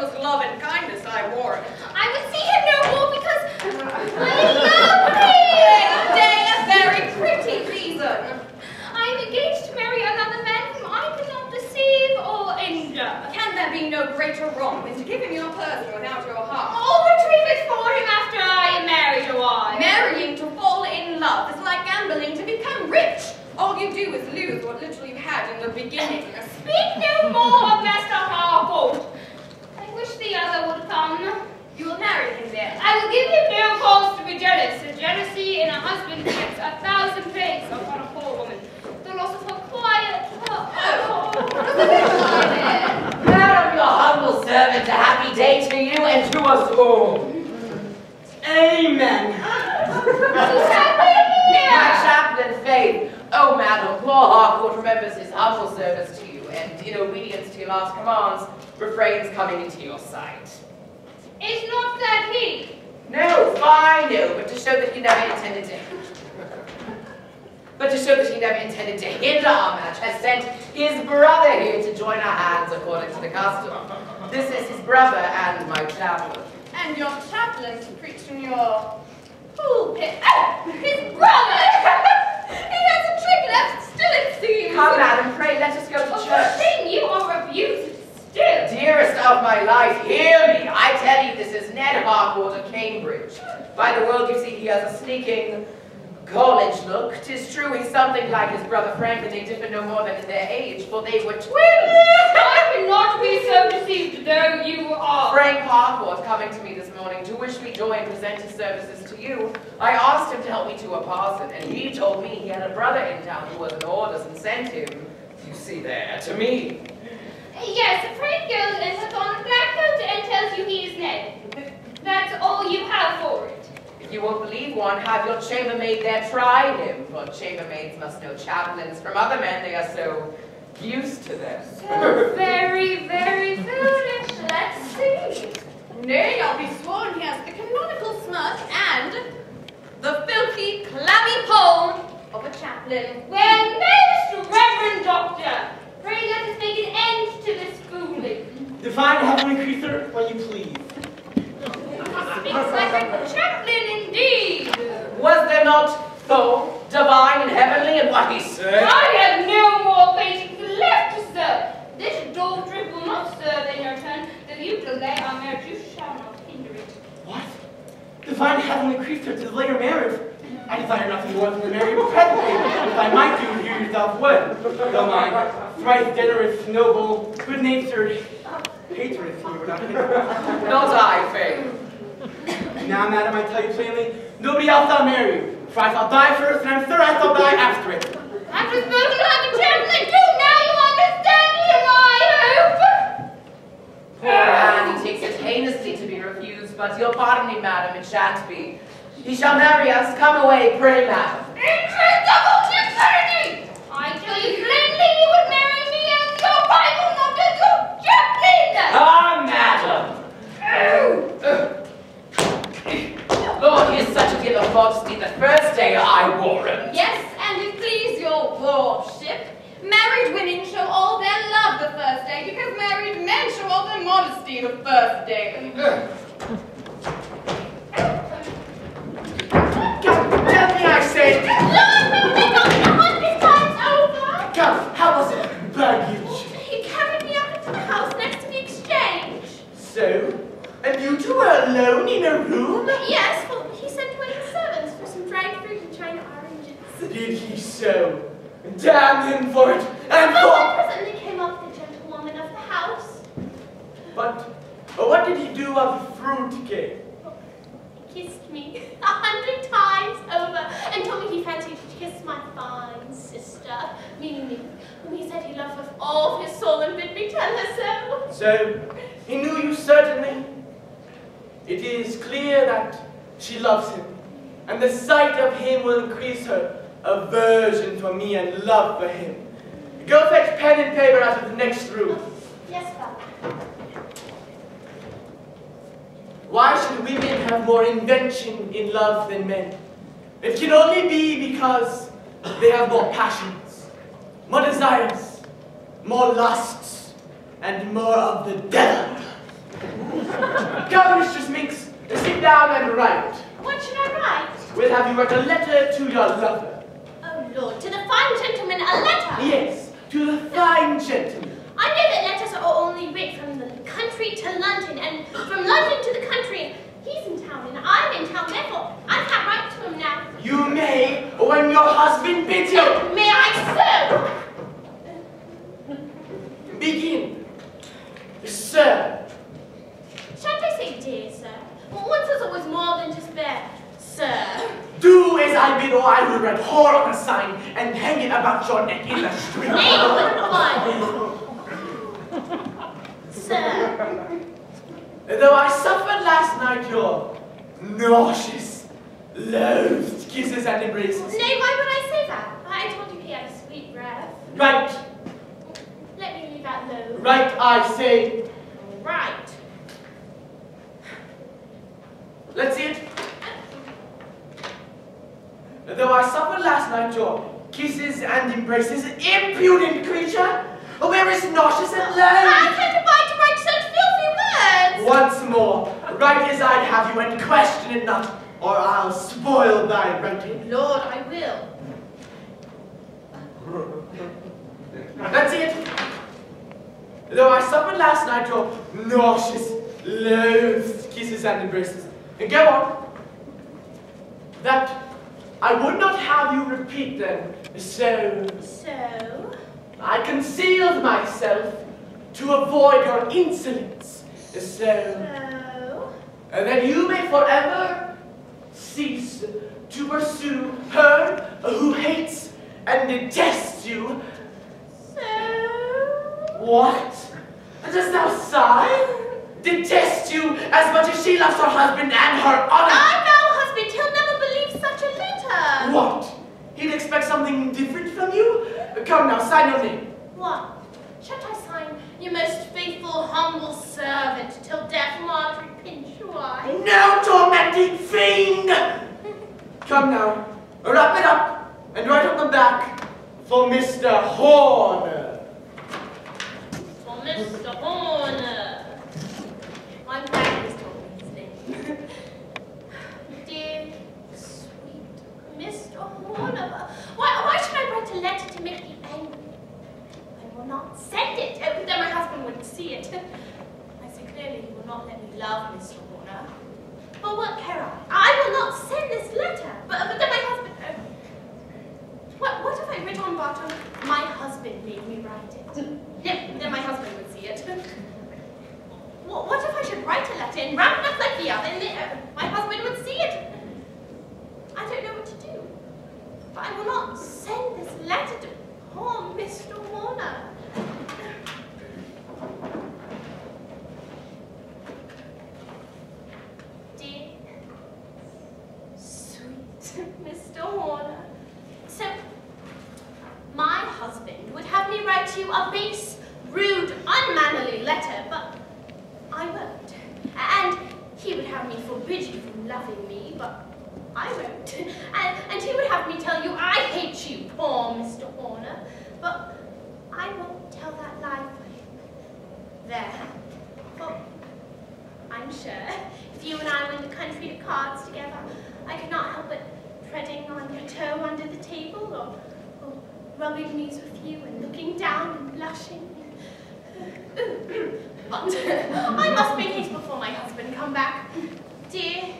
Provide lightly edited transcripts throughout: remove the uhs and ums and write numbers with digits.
'twas love and kindness I wore. I would see him no more because I love him. Day a very pretty reason. I am engaged to marry another man whom I cannot deceive or injure. Can there be no greater wrong than to give him your person without your heart? I'll retrieve it for him after I am married a while. Marrying to fall in love is like gambling to become rich. All you do is lose what little you had in the beginning. Speak no more of Master Harcourt. I wish the other would come. You will marry him then. I will give him no cause to be jealous. Jealousy in a husband gets 1,000 plagues upon a poor woman. The loss of her quiet, Madam, your humble servant, a happy day to you and to us all. Amen. My chaplain, Faith. Oh, madam, poor Harcourt remembers his humble service to you, and in obedience to your last commands, refrains coming into your sight. Is not that he? No, I know, but to show that he never intended to. Hinder our match, has sent his brother here to join our hands according to the custom. This is his brother and my chaplain. And your chaplain to preach in your pulpit. His brother! He has a trick left still, it seems. Come, madam, pray, let us go to Of church. the thing you are abused still. Dearest of my life, hear me. I tell you, this is Ned Harcourt of Cambridge. By the world, you see, he has a sneaking college look. 'Tis true, he's something like his brother Frank, and they differ no more than in their age, for they were twins. I cannot be so deceived, though you are. Frank Harcourt coming to me this morning to wish me joy and present his services to you. I asked him to help me to a parson, and he told me he had a brother in town who was in orders and sent him, you see there, to me. Yes, Frank goes and puts on a black coat and tells you he is Ned. That's all you have for it. If you won't believe one, have your chambermaid there try him, for chambermaids must know chaplains from other men, they are so used to them. So very, very foolish. Let's see. Nay, I'll be sworn he has the canonical smirk and the filthy, clammy palm of a chaplain. Well, most reverend doctor, pray let us make an end to this fooling. Divine heavenly creature, will you please? Speaks like a chaplain indeed. Was there not Thor, divine and heavenly, and what he said? I have no more patience left to serve. This dull drip will not serve in your turn. Though you delay our marriage, you shall not hinder it. What? Divine heavenly creature to delay your marriage? I desire nothing more than to marry you presently, if I might do you yourself would. Though my thrice generous, noble, good-natured patron is here, not him. Not I, Faith. Now, madam, I tell you plainly, nobody else shall marry you, for I shall die first, and I'm sure I shall die after it. After spoken like a chaplain, do now you understand him, I hope. Poor man, he takes it heinously to be refused, but you'll pardon me, madam, it shan't be. He shall marry us. Come away, pray, madam. Incredible dexterity! I tell you plainly you would marry me as your rival, not as your chaplain! Ah, madam! Lord, he is such a deal of modesty the first day I wore him. Yes, and it please your lordship, married women show all their love the first day, because married men show all their modesty the first day. Tell me, I say. Lord, we got 100 times over! Come, how was it? Baggage. He carried me up into the house next to the exchange. So, and you two were alone in a room? Yes, well, he sent away his servants for some dried fruit and China oranges. Did he so? Damn him for it, and Oh, for... I presently came up with the gentlewoman of the house. But what did he do of the fruit cake? He kissed me 100 times over and told me he fancied to kiss my fine sister, meaning me, whom he said he loved with all his soul and bid me tell her so. So, he knew you certainly? It is clear that she loves him, and the sight of him will increase her aversion for me and love for him. Go fetch pen and paper out of the next room. Yes, Father. Why should women have more invention in love than men? It can only be because they have more passions, more desires, more lusts, and more of the devil. write. What should I write? We'll have you write a letter to your lover. Oh, Lord, to the fine gentleman a letter? Yes, to the fine gentleman. I know that letters are only writ from the country to London, and from London to the country. He's in town, and I'm in town, therefore I can't write to him now. You may, when your husband bids you. May I so? Begin. Sir. Shan't I say dear, sir? Well, once is always more than just bare, sir. Do as I bid, or I will write whore on a sign and hang it about your neck in the street. Sir. Though I suffered last night your nauseous, loathed kisses and embraces. Nay, why would I say that? I told you he had a sweet breath. Right. Let me leave that low. Right, I say. Right. Let's see it. Though I suffered last night your kisses and embraces, impudent creature, where is nauseous and low? I can't abide to write such filthy words. Once more, write as I'd have you and question it not, or I'll spoil thy writing. Lord, I will. That's it. Though I suffered last night your nauseous, loathed kisses and embraces. And go on. That I would not have you repeat them, so I concealed myself to avoid your insolence, so that you may forever cease to pursue her who hates and detests you. What? Dost thou sigh? Detest you as much as she loves her husband and her honor? I vow, husband, he'll never believe such a letter. What? He'd expect something different from you? Come now, sign your name. What? Shan't I sign your most faithful, humble servant till death, Marjorie Pinchwine? No tormenting fiend! Come now, wrap it up and write on the back for Mr. Horner. For Mr. Horner. I'm glad he's told me his name. Dear, sweet Mr. Horner. Why should I write a letter to make you angry? I will not send it, then my husband wouldn't see it. I see clearly he will not let me love Mr. Horner. Well, what care I? I will not send this letter. But then my husband... What if I writ on bottom, my husband made me write it? Yeah, then my husband would see it. What if I should write a letter and wrap it up like the other, and my husband would see it? I don't know what to do. But I will not send this letter to poor Mr. Horner. Dear, sweet Mr. Horner. So, my husband would have me write you a base, rude, unmannerly letter, but I won't. And he would have me forbid you from loving me, but I won't. And he would have me tell you I hate you, poor Mr. Horner, but I won't tell that lie for him. There. Well, I'm sure if you and I were in the country to cards together, I could not help but treading on your toe under the table, or rubbing knees with you and looking down and blushing. But I must make haste before my husband come back. Dear,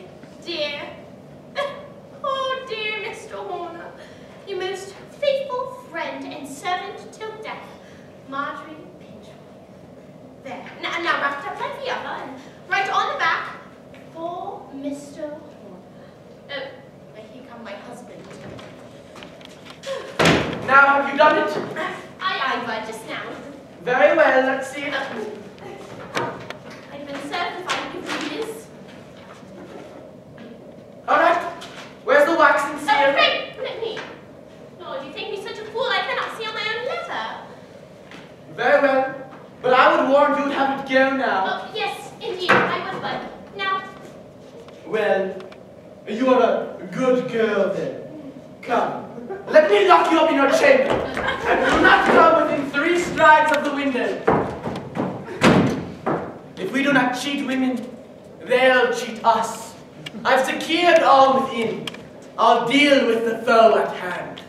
oh dear Mr. Horner, your most faithful friend and servant till death, Marjorie Pinchwine. There. Now wrap it up like the other and write on the back, for Mr. Horner. Oh, here come my husband. Now have you done it? Aye, but just now. Very well, let's see it. I've been served if I give you this. All right. Where's the wax and seal? Oh, wait, let me. Lord, you think me such a fool I cannot seal my own letter? Very well. But I would warn you to have it go now. Oh, yes, indeed, I would, but now. Well, you are a good girl then. Come. Let me lock you up in your chamber. And do not come within 3 strides of the window. If we do not cheat women, they'll cheat us. I've secured all within. I'll deal with the foe at hand.